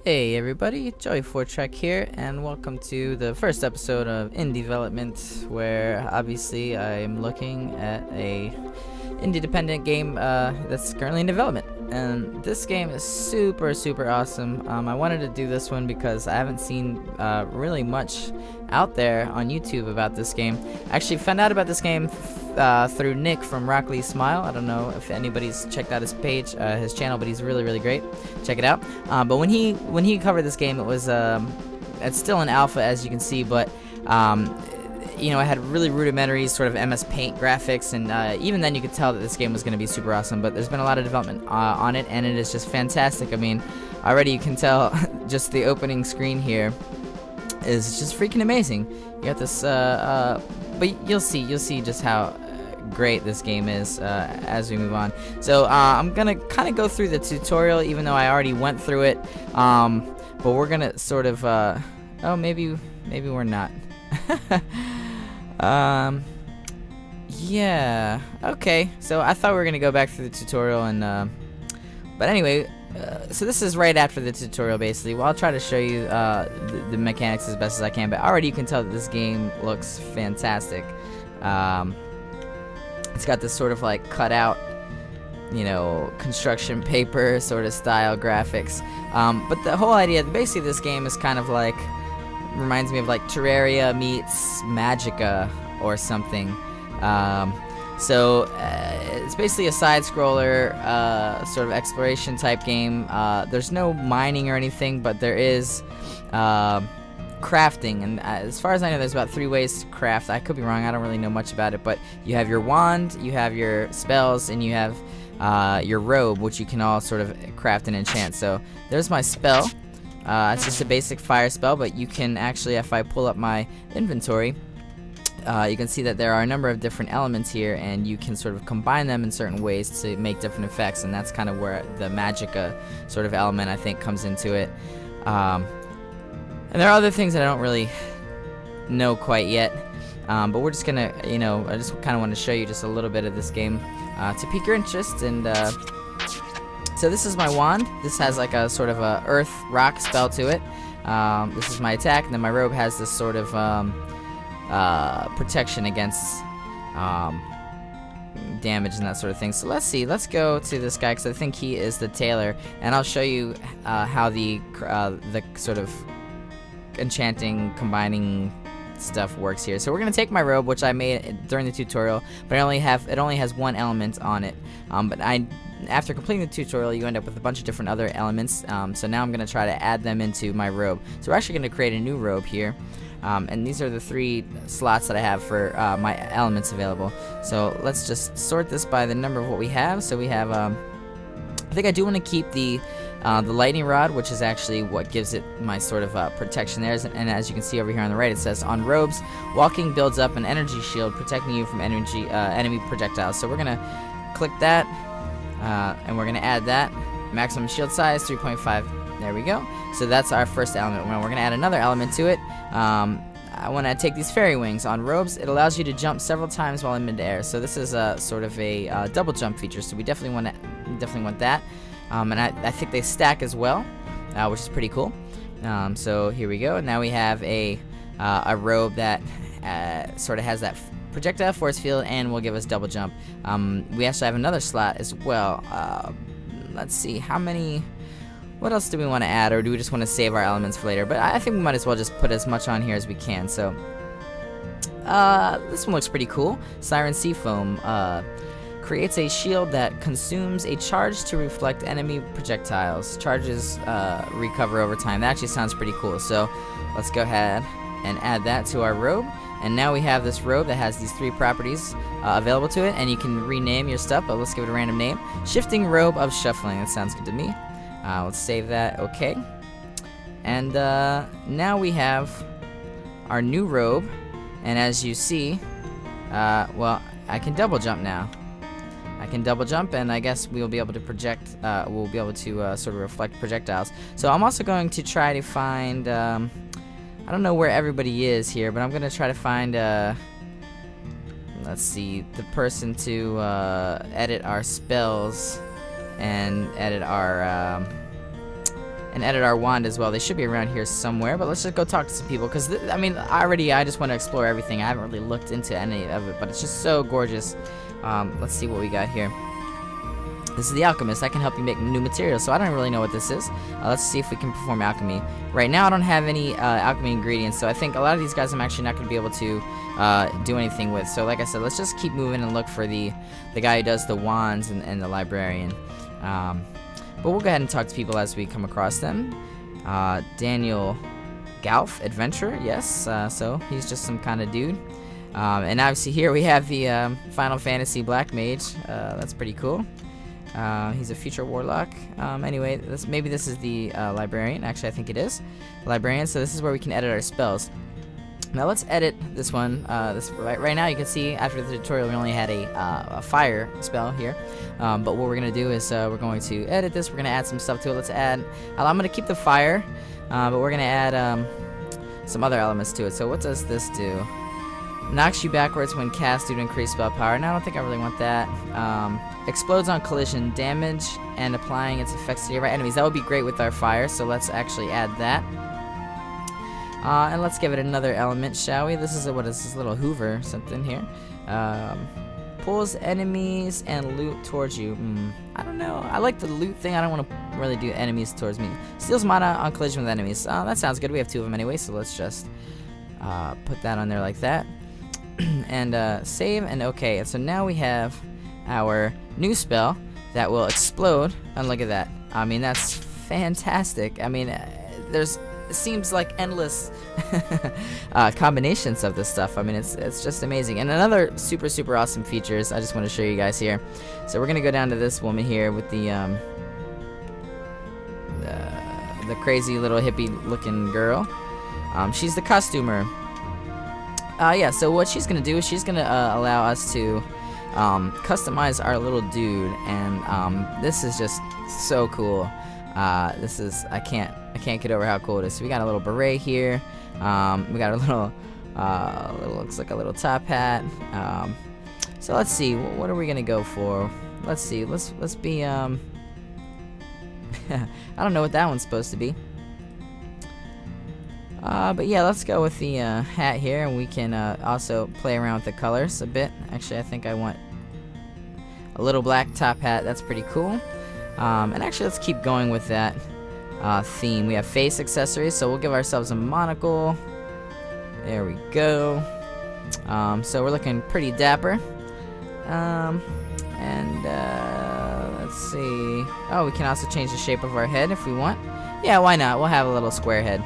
Hey everybody, Joey4Trek here, and welcome to the first episode of IndieVelopment, where obviously I am looking at a indie-dependent game that's currently in development. And this game is super awesome. I wanted to do this one because I haven't seen really much out there on YouTube about this game. I actually found out about this game through Nick from Rockley Smile. I don't know if anybody's checked out his page, his channel, but he's really great. Check it out. But when he covered this game, it was it's still in alpha, as you can see, but you know, it had really rudimentary sort of MS Paint graphics, and even then you could tell that this game was going to be super awesome. But there's been a lot of development on it, and it is just fantastic. I mean, already you can tell just the opening screen here is just freaking amazing. You got this, but you'll see just how great this game is as we move on. So I'm gonna kind of go through the tutorial, even though I already went through it. But we're gonna sort of, oh, maybe we're not. Yeah, okay, so I thought we were gonna go back through the tutorial, and but anyway, so this is right after the tutorial, basically. Well, I'll try to show you the mechanics as best as I can, but already you can tell that this game looks fantastic. It's got this sort of like cut out, you know, construction paper sort of style graphics, but the whole idea, basically, this game is kind of like, reminds me of like Terraria meets Magica or something. So it's basically a side-scroller sort of exploration type game. There's no mining or anything, but there is crafting, and as far as I know, there's about 3 ways to craft. I could be wrong, I don't really know much about it, but you have your wand, you have your spells, and you have your robe, which you can all sort of craft and enchant. So there's my spell. It's just a basic fire spell, but you can actually, if I pull up my inventory, you can see that there are a number of different elements here, and you can sort of combine them in certain ways to make different effects, and that's kind of where the Magica sort of element, I think, comes into it. And there are other things that I don't really know quite yet, but we're just gonna, you know, I just kind of want to show you just a little bit of this game to pique your interest. And so this is my wand. This has like a sort of a earth rock spell to it. This is my attack, and then my robe has this sort of protection against damage and that sort of thing. So let's see, let's go to this guy, because I think he is the tailor, and I'll show you how the sort of enchanting, combining stuff works here. So we're gonna take my robe, which I made during the tutorial, but it only has 1 element on it. But after completing the tutorial, you end up with a bunch of different other elements. So now I'm gonna try to add them into my robe. So we're actually gonna create a new robe here. And these are the 3 slots that I have for my elements available. So let's just sort this by the number of what we have. So we have, I think I do want to keep the lightning rod, which is actually what gives it my sort of protection there. And as you can see over here on the right, it says, on robes, walking builds up an energy shield, protecting you from enemy projectiles. So we're going to click that, and we're going to add that. Maximum shield size, 3.5. There we go. So that's our first element. We're going to add another element to it. I want to take these fairy wings. On robes, it allows you to jump several times while in midair. So this is a sort of a double jump feature. So we definitely want that. And I think they stack as well, which is pretty cool. So here we go. Now we have a robe that sort of has that projectile force field and will give us double jump. We actually have another slot as well. Let's see, how many... What else do we want to add, or do we just want to save our elements for later? But I think we might as well just put as much on here as we can. So this one looks pretty cool. Siren Seafoam creates a shield that consumes a charge to reflect enemy projectiles. Charges recover over time. That actually sounds pretty cool. So let's go ahead and add that to our robe. And now we have this robe that has these 3 properties available to it, and you can rename your stuff, but let's give it a random name. Shifting Robe of Shuffling. That sounds good to me. Let's save that. Okay. And now we have our new robe, and as you see, well, I can double jump now. I can double jump, and I guess we'll be able to project, we'll be able to sort of reflect projectiles. So I'm also going to try to find, I don't know where everybody is here, but I'm going to try to find, let's see, the person to edit our spells and edit our and edit our wand as well. They should be around here somewhere, but let's just go talk to some people, because I mean, I just want to explore everything. I haven't really looked into any of it, but it's just so gorgeous. Let's see what we got here. This is the alchemist. I can help you make new materials, so I don't really know what this is. Let's see if we can perform alchemy. Right now I don't have any alchemy ingredients, so I think a lot of these guys I'm actually not going to be able to do anything with. So like I said, let's just keep moving and look for the guy who does the wands and the librarian. But we'll go ahead and talk to people as we come across them. Daniel Galf, adventurer, yes, so he's just some kind of dude. And obviously here we have the Final Fantasy Black Mage. That's pretty cool. He's a future warlock. Anyway, maybe this is the librarian. Actually, I think it is librarian. So this is where we can edit our spells. Now let's edit this one. Right now you can see after the tutorial we only had a fire spell here. But what we're gonna do is we're going to edit this. We're gonna add some stuff to it. Let's add. I'm gonna keep the fire, but we're gonna add some other elements to it. So what does this do? Knocks you backwards when cast due to increased spell power. Now I don't think I really want that. Explodes on collision, damage, and applying its effects to nearby enemies. That would be great with our fire, so let's actually add that. And let's give it another element, shall we? This is what is this little Hoover something here. Pulls enemies and loot towards you. I don't know. I like the loot thing. I don't want to really do enemies towards me. Steals mana on collision with enemies. That sounds good. We have 2 of them anyway, so let's just put that on there like that. And save and okay. And so now we have our new spell that will explode. And look at that. I mean, that's fantastic. I mean, it seems like endless combinations of this stuff. I mean, it's just amazing. And another super awesome features I just want to show you guys here. So we're gonna go down to this woman here with the crazy little hippie looking girl. She's the costumer. Yeah, so what she's gonna do is she's gonna allow us to customize our little dude, and this is just so cool. This is I can't get over how cool it is. So we got a little beret here. We got a little looks like a little top hat. So let's see, what are we gonna go for? Let's see, let's be I don't know what that one's supposed to be. But yeah, let's go with the hat here, and we can also play around with the colors a bit. Actually, I think I want a little black top hat. That's pretty cool. And actually, let's keep going with that theme. We have face accessories, so we'll give ourselves a monocle. There we go. So we're looking pretty dapper. Let's see. Oh, we can also change the shape of our head if we want. Yeah, why not? We'll have a little square head.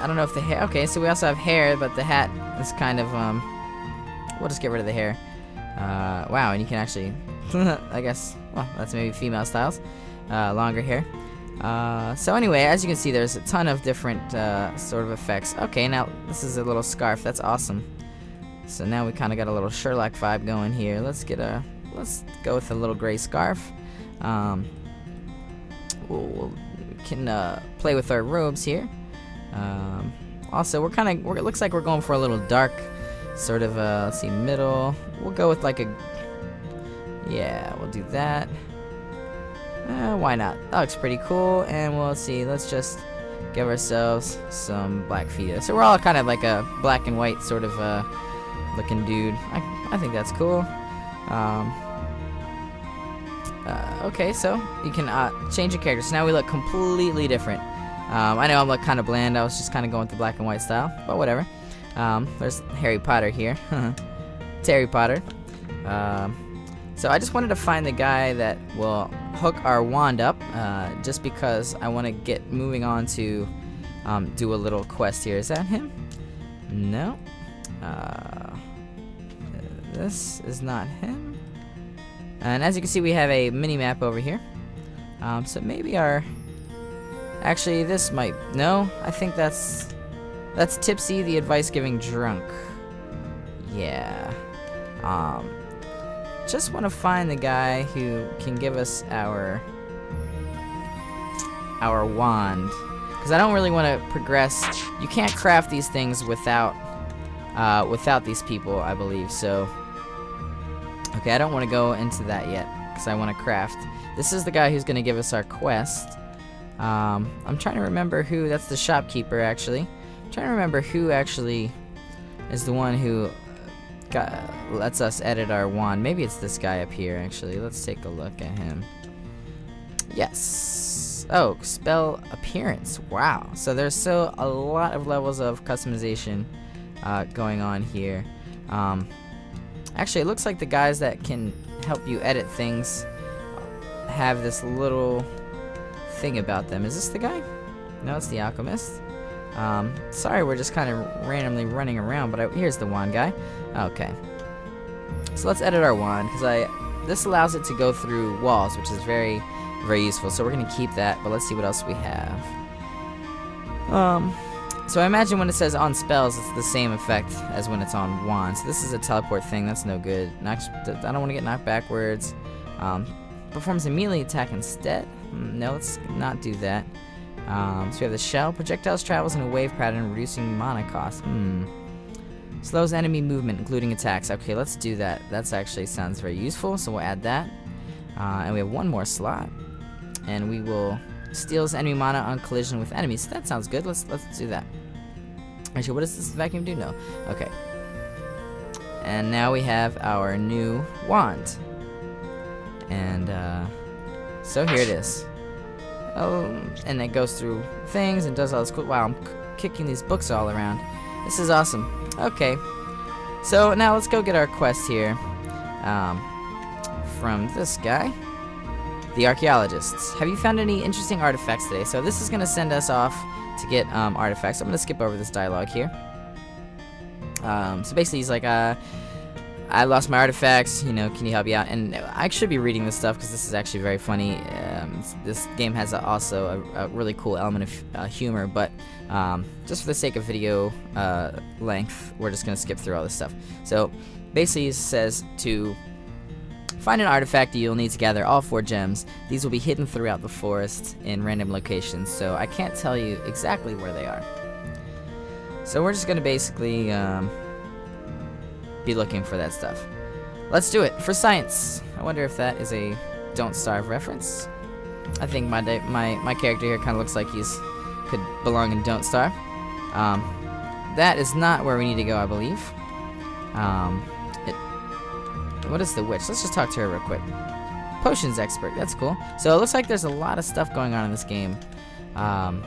I don't know if the hair. Okay, so we also have hair, but the hat is kind of we'll just get rid of the hair. Wow, and you can actually I guess, well, that's maybe female styles. Longer hair. So anyway, as you can see, there's a ton of different sort of effects. Okay, now this is a little scarf. That's awesome. So now we kind of got a little Sherlock vibe going here. Let's go with a little gray scarf. We can play with our robes here. Also, it looks like we're going for a little dark sort of, let's see, middle. We'll go with like yeah, we'll do that. Why not? That looks pretty cool. And we'll see, let's just give ourselves some black feet. So we're all kind of like a black and white sort of looking dude. I think that's cool. Okay, so you can change your character. So now we look completely different. I know I'm like kind of bland. I was just kind of going with the black and white style, but whatever. There's Harry Potter here. It's Harry Potter. So I just wanted to find the guy that will hook our wand up, just because I want to get moving on to do a little quest here. Is that him? No. This is not him. And as you can see, we have a mini map over here. So maybe actually this might, no, I think that's Tipsy, the advice-giving drunk. Yeah. Just want to find the guy who can give us our wand, because I don't really want to progress. You can't craft these things without these people, I believe. So, okay, I don't want to go into that yet, because I want to craft. This is the guy who's going to give us our quest. I'm trying to remember who. That's the shopkeeper, actually. I'm trying to remember who actually is the one who lets us edit our wand. Maybe it's this guy up here, actually. Let's take a look at him. Yes. Oh, spell appearance. Wow. So there's a lot of levels of customization going on here. Actually, it looks like the guys that can help you edit things have this little thing about them. Is this the guy? No, it's the alchemist. Sorry, we're just kind of randomly running around, but here's the wand guy. Okay. So let's edit our wand, because this allows it to go through walls, which is very, very useful. So we're going to keep that, but let's see what else we have. So I imagine when it says on spells, it's the same effect as when it's on wands. So this is a teleport thing. That's no good. I don't want to get knocked backwards. Performs a melee attack instead. No, let's not do that. So we have the shell. Projectiles travels in a wave pattern, reducing mana cost. Slows enemy movement, including attacks. Okay, let's do that. That's actually sounds very useful, so we'll add that. And we have one more slot. And we will steals enemy mana on collision with enemies. That sounds good. Let's do that. Actually, what does this vacuum do? No. Okay. And now we have our new wand. And so here it is. Oh, and it goes through things and does all this cool. Wow, I'm kicking these books all around. This is awesome. Okay. So now let's go get our quest here. From this guy. The archaeologists. Have you found any interesting artifacts today? So this is going to send us off to get artifacts. I'm going to skip over this dialogue here. So basically he's like, I lost my artifacts, you know, can you help me out? And I should be reading this stuff because this is actually very funny. This game has also a really cool element of humor, but just for the sake of video length, we're just going to skip through all this stuff. So basically it says to find an artifact you'll need to gather all 4 gems. These will be hidden throughout the forest in random locations, so I can't tell you exactly where they are. So we're just going to basically be looking for that stuff. Let's do it for science. I wonder if that is a Don't Starve reference. I think my character here kind of looks like could belong in Don't Starve. That is not where we need to go, I believe. What is the witch? Let's just talk to her real quick. Potions expert. That's cool. So it looks like there's a lot of stuff going on in this game. I'm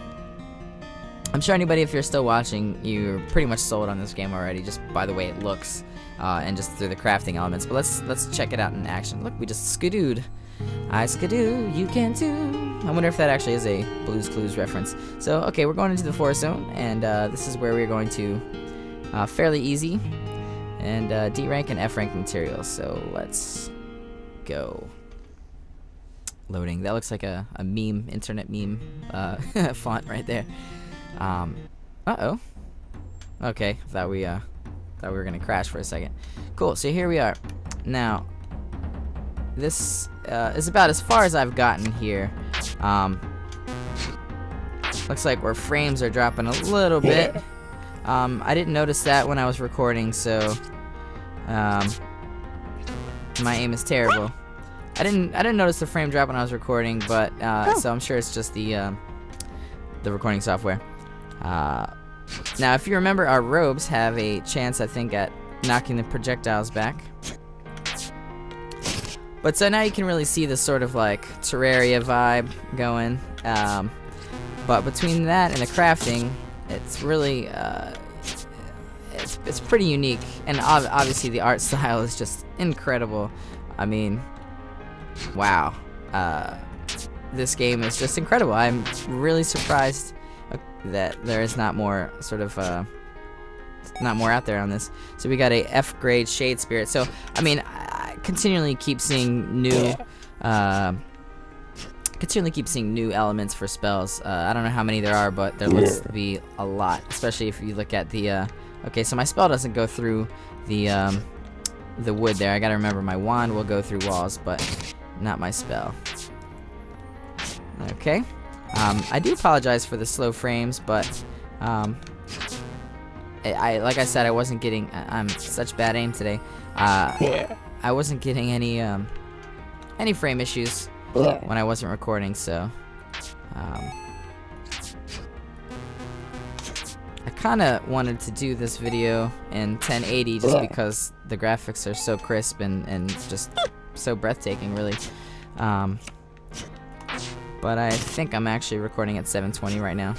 sure anybody, if you're still watching, you're pretty much sold on this game already, just by the way it looks, and just through the crafting elements. But let's check it out in action. Look, we just skidooed. I skidoo, you can too. I wonder if that actually is a Blue's Clues reference. So okay, we're going into the forest zone, and this is where we're going to fairly easy. And D rank and F rank materials. So let's go. Loading. That looks like a meme, internet meme font right there. Uh-oh. Okay, thought we were gonna crash for a second. Cool. So here we are. Now, this is about as far as I've gotten here. Looks like where frames are dropping a little bit. I didn't notice that when I was recording, so my aim is terrible. I didn't notice the frame drop when I was recording, but so I'm sure it's just the recording software. Now, if you remember, our robes have a chance, I think, at knocking the projectiles back. But so now you can really see this sort of like Terraria vibe going. But between that and the crafting, it's really it's pretty unique, and obviously the art style is just incredible. I mean, wow, this game is just incredible. I'm really surprised that there is not more sort of not more out there on this. So we got a F grade Shade Spirit. So I mean, I continually keep seeing new elements for spells. I don't know how many there are, but there looks to be a lot, especially if you look at the okay, so my spell doesn't go through the wood there. I gotta remember my wand will go through walls, but not my spell. Okay. I do apologize for the slow frames, but like I said, I wasn't getting. I'm such bad aim today. I wasn't getting any any frame issues when I wasn't recording, so I kinda wanted to do this video in 1080 just because the graphics are so crisp and just so breathtaking, really. But I think I'm actually recording at 720 right now.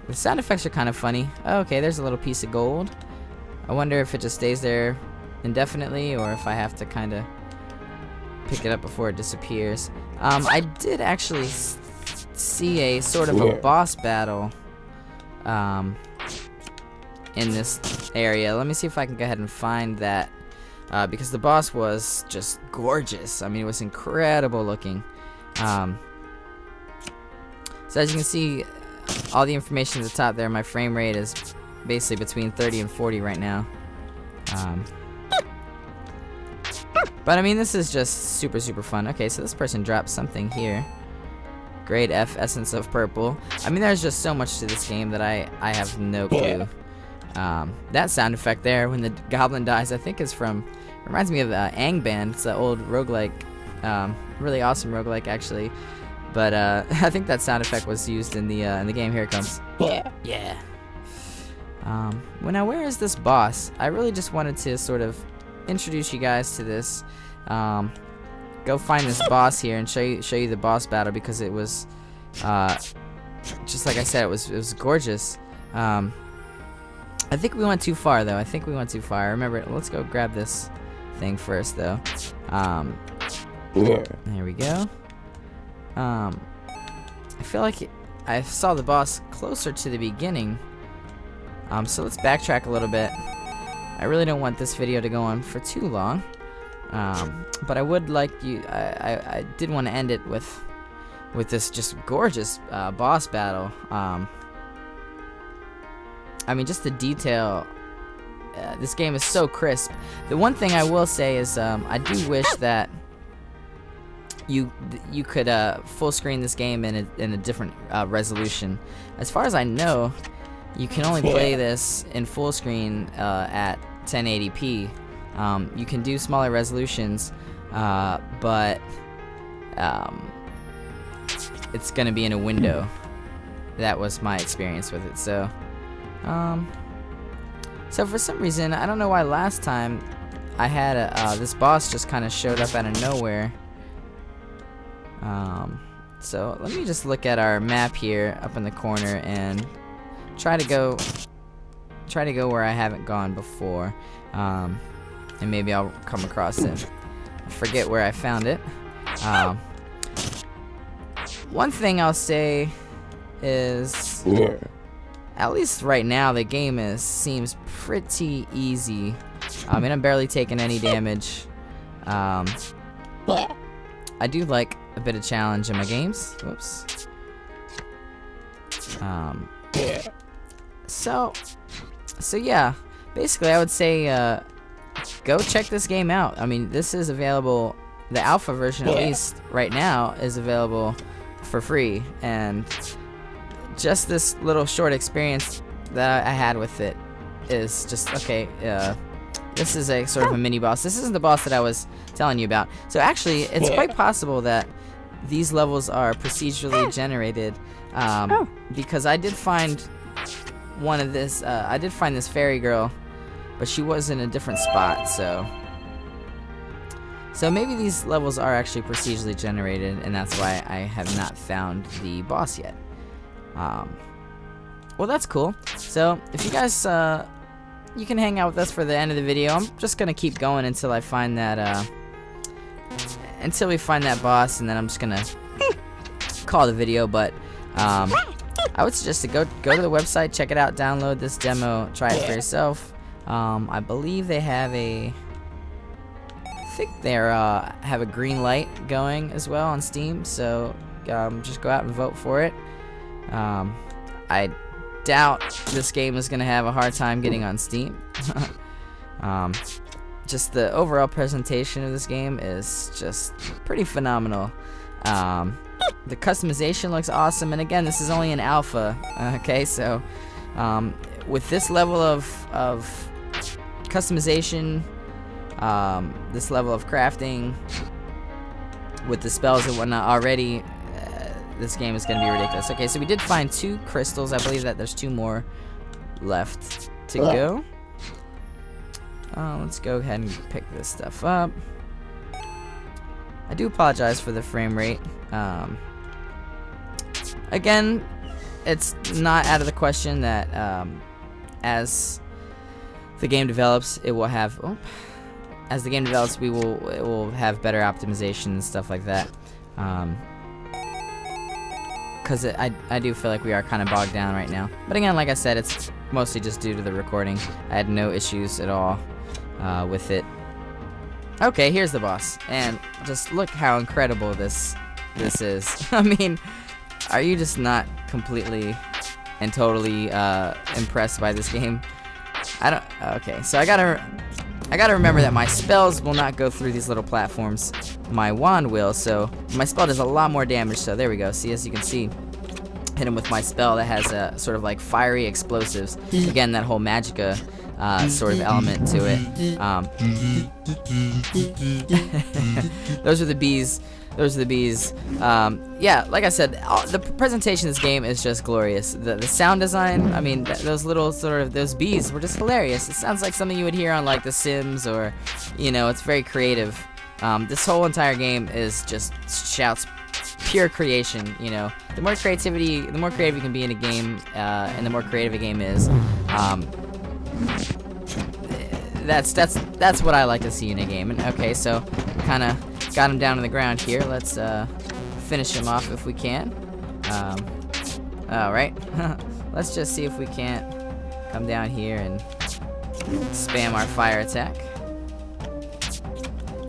The sound effects are kind of funny. Oh, okay, there's a little piece of gold. I wonder if it just stays there indefinitely or if I have to kind of pick it up before it disappears. I did actually see a sort of a boss battle in this area. Let me see if I can go ahead and find that, because the boss was just gorgeous. I mean, it was incredible looking. So as you can see, all the information at the top there, my frame rate is basically between 30 and 40 right now. But I mean, this is just super fun. Okay, so this person dropped something here. Grade F, essence of purple. I mean, there's just so much to this game that I have no clue. That sound effect there when the goblin dies, I think is from, reminds me of Angband. It's an old roguelike, really awesome roguelike actually. But I think that sound effect was used in the game. Here it comes. Yeah. Well, now where is this boss? I really just wanted to sort of introduce you guys to this. Go find this boss here and show you the boss battle, because it was just like I said, it was gorgeous. I think we went too far though. I think we went too far. Remember, let's go grab this thing first though. There we go. I feel like I saw the boss closer to the beginning. So let's backtrack a little bit. I really don't want this video to go on for too long. But I would like you. I did want to end it with this just gorgeous boss battle. I mean, just the detail. This game is so crisp. The one thing I will say is I do wish that you could full screen this game in a different resolution. As far as I know, you can only play this in full screen at 1080p. You can do smaller resolutions, but it's gonna be in a window. That was my experience with it. So for some reason, I don't know why last time I had this boss just kind of showed up out of nowhere. So let me just look at our map here up in the corner and try to go where I haven't gone before. And maybe I'll come across it. I forget where I found it. One thing I'll say is, at least right now, the game seems pretty easy. I mean, I'm barely taking any damage. I do like a bit of challenge in my games. Whoops. So yeah, basically I would say go check this game out. I mean, this is available, the alpha version at least right now is available for free, and just this little short experience that I had with it is just okay. This is a sort of a mini boss. This isn't the boss that I was telling you about. So actually, it's quite possible that these levels are procedurally generated, because I did find one of this. I did find this fairy girl, but she was in a different spot. So maybe these levels are actually procedurally generated, and that's why I have not found the boss yet. Well, that's cool. So if you guys, you can hang out with us for the end of the video. I'm just gonna keep going until I find that, until we find that boss, and then I'm just gonna call the video. But I would suggest to go to the website, check it out, download this demo, try it for yourself. I believe they have I think they have a green light going as well on Steam, so just go out and vote for it. I doubt this game is gonna have a hard time getting on Steam. Just the overall presentation of this game is just pretty phenomenal. The customization looks awesome, and again, this is only an alpha. Okay, so with this level of customization, this level of crafting with the spells and whatnot already, this game is going to be ridiculous. Okay, so we did find 2 crystals. I believe that there's 2 more left to go. Let's go ahead and pick this stuff up. I do apologize for the frame rate. Again, it's not out of the question that as the game develops, it will have. As the game develops, it will have better optimization and stuff like that. Because I do feel like we are kind of bogged down right now. But again, like I said, it's mostly just due to the recording. I had no issues at all with it. Okay, here's the boss, and just look how incredible this is. I mean, are you just not completely and totally impressed by this game? Okay, so I gotta remember that my spells will not go through these little platforms. My wand will, so my spell does a lot more damage. So there we go. See, as you can see, hit him with my spell that has a sort of like fiery explosives. Again, that whole Magicka sort of element to it. Those are the bees. Those are the bees. Yeah, like I said, the presentation of this game is just glorious. The sound design, I mean, those little sort of, those bees were just hilarious. It sounds like something you would hear on like The Sims, or, you know, it's very creative. This whole entire game is just shouts pure creation, you know. The more creative you can be in a game, and the more creative a game is, that's what I like to see in a game. And okay, so kind of got him down on the ground here. Let's finish him off if we can. Alright. Let's just see if we can't come down here and spam our fire attack.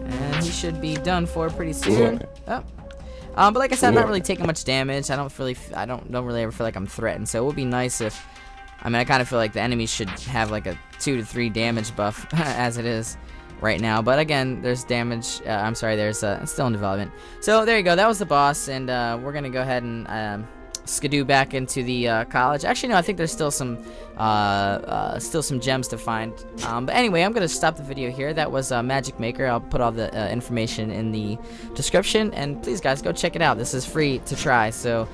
And he should be done for pretty soon. Oh. But like I said, I'm not really taking much damage. I don't really ever feel like I'm threatened. So it would be nice if, I mean, I kind of feel like the enemies should have like a 2 to 3 damage buff as it is right now. But again, there's damage. I'm sorry, there's still in development. So there you go. That was the boss, and we're gonna go ahead and skidoo back into the college. Actually, no, I think there's still some gems to find. But anyway, I'm gonna stop the video here. That was Magicmaker. I'll put all the information in the description, and please, guys, go check it out. This is free to try, so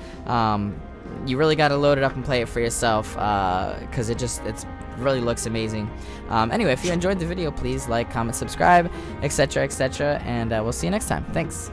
you really got to load it up and play it for yourself, because it really looks amazing. Anyway, if you enjoyed the video, please like, comment, subscribe, etc., etc., and we'll see you next time. Thanks.